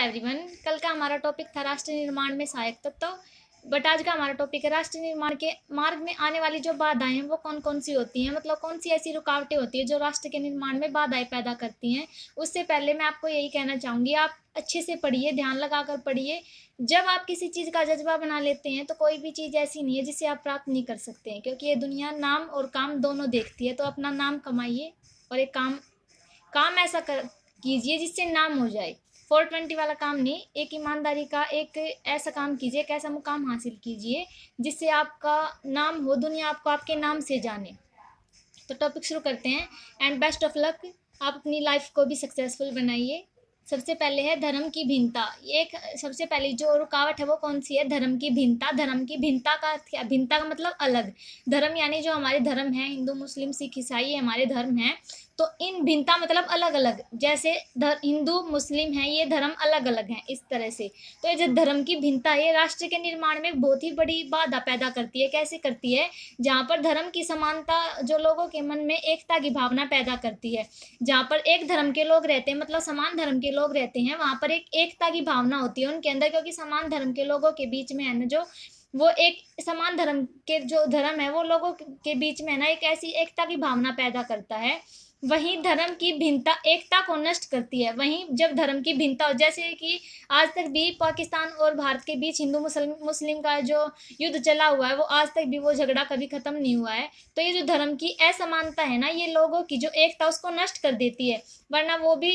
Everyone. कल का हमारा टॉपिक था राष्ट्र निर्माण में सहायक तत्व, बट आज का हमारा टॉपिक है राष्ट्र निर्माण के मार्ग में आने वाली जो बाधाएं हैं वो कौन कौन सी होती हैं, मतलब कौन सी ऐसी रुकावटें होती है जो राष्ट्र के निर्माण में बाधाएं पैदा करती हैं। उससे पहले मैं आपको यही कहना चाहूँगी, आप अच्छे से पढ़िए, ध्यान लगाकर पढ़िए। जब आप किसी चीज़ का जज्बा बना लेते हैं तो कोई भी चीज़ ऐसी नहीं है जिसे आप प्राप्त नहीं कर सकते हैं, क्योंकि ये दुनिया नाम और काम दोनों देखती है। तो अपना नाम कमाइए और एक काम काम ऐसा कर कीजिए जिससे नाम हो जाए। 420 वाला काम नहीं, एक ईमानदारी का एक ऐसा काम कीजिए, एक ऐसा मुकाम हासिल कीजिए जिससे आपका नाम हो, दुनिया आपको आपके नाम से जाने। तो टॉपिक शुरू करते हैं। एंड बेस्ट ऑफ लक, आप अपनी लाइफ को भी सक्सेसफुल बनाइए। सबसे पहले है धर्म की भिन्नता। एक सबसे पहली जो रुकावट है वो कौन सी है? धर्म की भिन्नता। धर्म की भिन्नता का क्या? भिन्नता का मतलब अलग। धर्म यानी जो हमारे धर्म है, हिंदू मुस्लिम सिख ईसाई हमारे धर्म हैं, तो इन भिन्नता मतलब अलग अलग। जैसे हिंदू मुस्लिम है, ये धर्म अलग अलग हैं, इस तरह से। तो ये जो धर्म की भिन्नता है, राष्ट्र के निर्माण में बहुत ही बड़ी बाधा पैदा करती है। कैसे करती है? जहाँ पर धर्म की समानता जो लोगों के मन में एकता की भावना पैदा करती है। जहाँ पर एक धर्म के लोग रहते हैं, मतलब समान धर्म के लोग रहते हैं, वहाँ पर एक एकता की भावना होती है उनके अंदर, क्योंकि समान धर्म के लोगों के बीच में है ना, जो वो एक समान धर्म के जो धर्म है वो लोगों के बीच में है ना एक ऐसी एकता की भावना पैदा करता है। वहीं धर्म की भिन्नता एकता को नष्ट करती है। वहीं जब धर्म की भिन्नता हो, जैसे कि आज तक भी पाकिस्तान और भारत के बीच हिंदू मुस्लिम का जो युद्ध चला हुआ है, वो आज तक भी वो झगड़ा कभी खत्म नहीं हुआ है। तो ये जो धर्म की असमानता है ना, ये लोगों की जो एकता उसको नष्ट कर देती है। वरना वो भी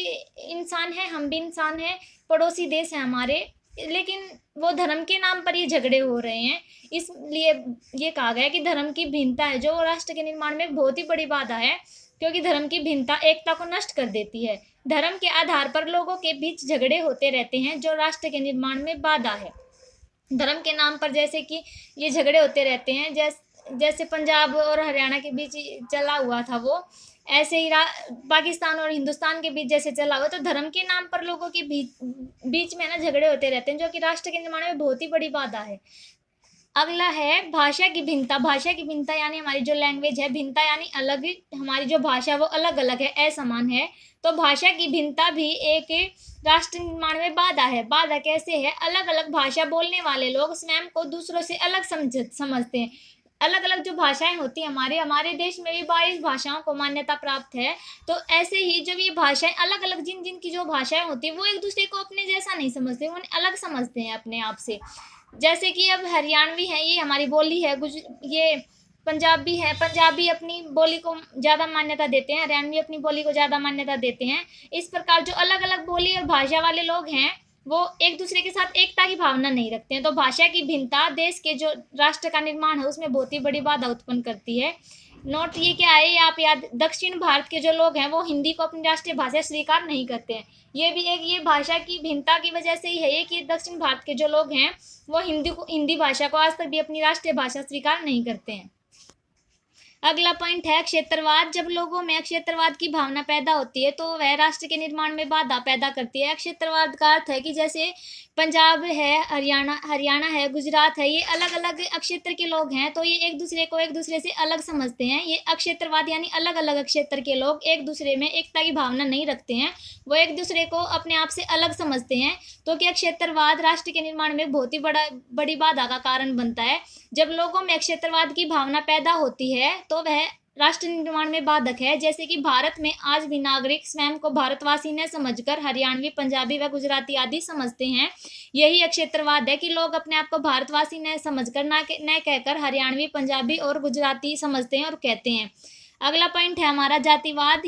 इंसान है, हम भी इंसान हैं, पड़ोसी देश है हमारे, लेकिन वो धर्म के नाम पर ये झगड़े हो रहे हैं। इसलिए ये कहा गया है कि धर्म की भिन्नता है जो राष्ट्र के निर्माण में बहुत ही बड़ी बाधा है, क्योंकि धर्म की भिन्नता एकता को नष्ट कर देती है। धर्म के आधार पर लोगों के बीच झगड़े होते रहते हैं जो राष्ट्र के निर्माण में बाधा है। धर्म के नाम पर जैसे कि ये झगड़े होते रहते हैं, जैसे पंजाब और हरियाणा के बीच चला हुआ था, वो ऐसे ही पाकिस्तान और हिंदुस्तान के बीच जैसे चला हुआ। तो धर्म के नाम पर लोगों के बीच में ना झगड़े होते रहते हैं, जो कि राष्ट्र के निर्माण में बहुत ही बड़ी बाधा है। अगला है भाषा की भिन्नता। भाषा की भिन्नता यानी हमारी जो लैंग्वेज है, भिन्नता यानी अलग, हमारी जो भाषा है वो अलग अलग है, असमान है। तो भाषा की भिन्नता भी एक राष्ट्र निर्माण में बाधा है। बाधा कैसे है? अलग अलग भाषा बोलने वाले लोग स्वयं को दूसरों से अलग समझते हैं। अलग अलग जो भाषाएं होती हैं, हमारे देश में भी 22 भाषाओं को मान्यता प्राप्त है। तो ऐसे ही जब ये भाषाएं अलग अलग, जिन की जो भाषाएं होती है वो एक दूसरे को अपने जैसा नहीं समझते, वो अलग समझते हैं अपने आप से। जैसे कि अब हरियाणवी है, ये हमारी बोली है, ये पंजाबी है, पंजाबी अपनी बोली को ज़्यादा मान्यता देते हैं, हरियाणवी अपनी बोली को ज़्यादा मान्यता देते हैं। इस प्रकार जो अलग अलग बोली और भाषा वाले लोग हैं वो एक दूसरे के साथ एकता की भावना नहीं रखते हैं। तो भाषा की भिन्नता देश के जो राष्ट्र का निर्माण है उसमें बहुत ही बड़ी बाधा उत्पन्न करती है। नोट ये क्या है, ये आप याद, दक्षिण भारत के जो लोग हैं वो हिंदी को अपनी राष्ट्रीय भाषा स्वीकार नहीं करते हैं। ये भी एक ये भाषा की भिन्नता की वजह से ही है ये कि दक्षिण भारत के जो लोग हैं वो हिंदी भाषा को आज तक भी अपनी राष्ट्रीय भाषा स्वीकार नहीं करते हैं। अगला पॉइंट है क्षेत्रवाद। जब लोगों में क्षेत्रवाद की भावना पैदा होती है तो वह राष्ट्र के निर्माण में बाधा पैदा करती है। क्षेत्रवाद का अर्थ है कि जैसे पंजाब है, हरियाणा है, गुजरात है, ये अलग अलग क्षेत्र के लोग हैं, तो ये एक दूसरे से अलग समझते हैं। ये अक्षेत्रवाद यानी अलग अलग क्षेत्र के लोग एक दूसरे में एकता की भावना नहीं रखते हैं, वो एक दूसरे को अपने आप से अलग समझते हैं। तो क्या क्षेत्रवाद राष्ट्र के निर्माण में बहुत ही बड़ी बाधा का कारण बनता है। जब लोगों में क्षेत्रवाद की भावना पैदा होती है तो वह राष्ट्र निर्माण में बाधक है। जैसे कि भारत में आज भी नागरिक स्वयं को भारतवासी न समझकर हरियाणवी, पंजाबी व गुजराती आदि समझते हैं। यही क्षेत्रवाद है कि लोग अपने आप को भारतवासी न समझकर न कहकर हरियाणवी, पंजाबी और गुजराती समझते हैं और कहते हैं। अगला पॉइंट है हमारा जातिवाद।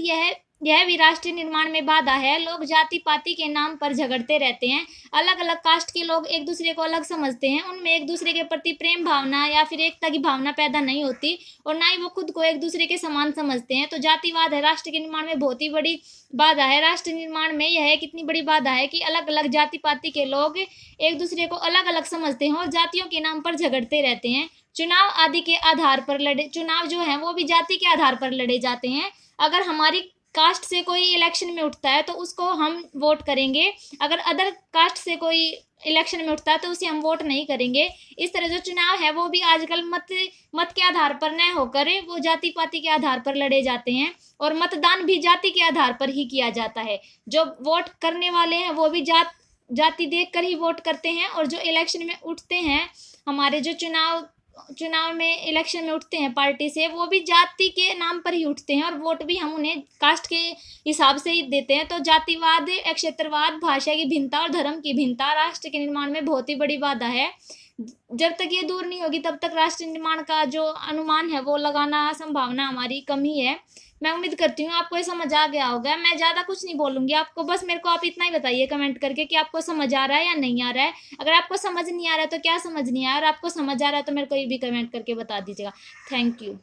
यह भी राष्ट्रीय निर्माण में बाधा है। लोग जाति पाति के नाम पर झगड़ते रहते हैं। अलग अलग कास्ट के लोग एक दूसरे को अलग समझते हैं, उनमें एक दूसरे के प्रति प्रेम भावना या फिर एकता की भावना पैदा नहीं होती और ना ही वो खुद को एक दूसरे के समान समझते हैं। तो जातिवाद है राष्ट्र के निर्माण में बहुत ही बड़ी बाधा है। राष्ट्र निर्माण में यह कितनी बड़ी बाधा है कि अलग अलग जाति पाति के लोग एक दूसरे को अलग अलग समझते हैं और जातियों के नाम पर झगड़ते रहते हैं। चुनाव आदि के आधार पर चुनाव जो है वो भी जाति के आधार पर लड़े जाते हैं। अगर हमारी कास्ट से कोई इलेक्शन में उठता है तो उसको हम वोट करेंगे, अगर अदर कास्ट से कोई इलेक्शन में उठता है तो उसे हम वोट नहीं करेंगे। इस तरह जो चुनाव है वो भी आजकल मत के आधार पर न होकर वो जाति पाति के आधार पर लड़े जाते हैं और मतदान भी जाति के आधार पर ही किया जाता है। जो वोट करने वाले हैं वो भी जाति देख कर ही वोट करते हैं। और जो इलेक्शन में उठते हैं, हमारे जो चुनाव में इलेक्शन में उठते हैं पार्टी से, वो भी जाति के नाम पर ही उठते हैं, और वोट भी हम उन्हें कास्ट के हिसाब से ही देते हैं। तो जातिवाद, क्षेत्रवाद, भाषा की भिन्नता और धर्म की भिन्नता राष्ट्र के निर्माण में बहुत ही बड़ी बाधा है। जब तक ये दूर नहीं होगी तब तक राष्ट्र निर्माण का जो अनुमान है वो लगाना संभावना हमारी कम ही है। मैं उम्मीद करती हूँ आपको ये समझ आ गया होगा। मैं ज़्यादा कुछ नहीं बोलूँगी आपको, बस मेरे को आप इतना ही बताइए कमेंट करके कि आपको समझ आ रहा है या नहीं आ रहा है। अगर आपको समझ नहीं आ रहा है तो क्या समझ नहीं आया, और आपको समझ आ रहा है तो मेरे को ये भी कमेंट करके बता दीजिएगा। Thank you.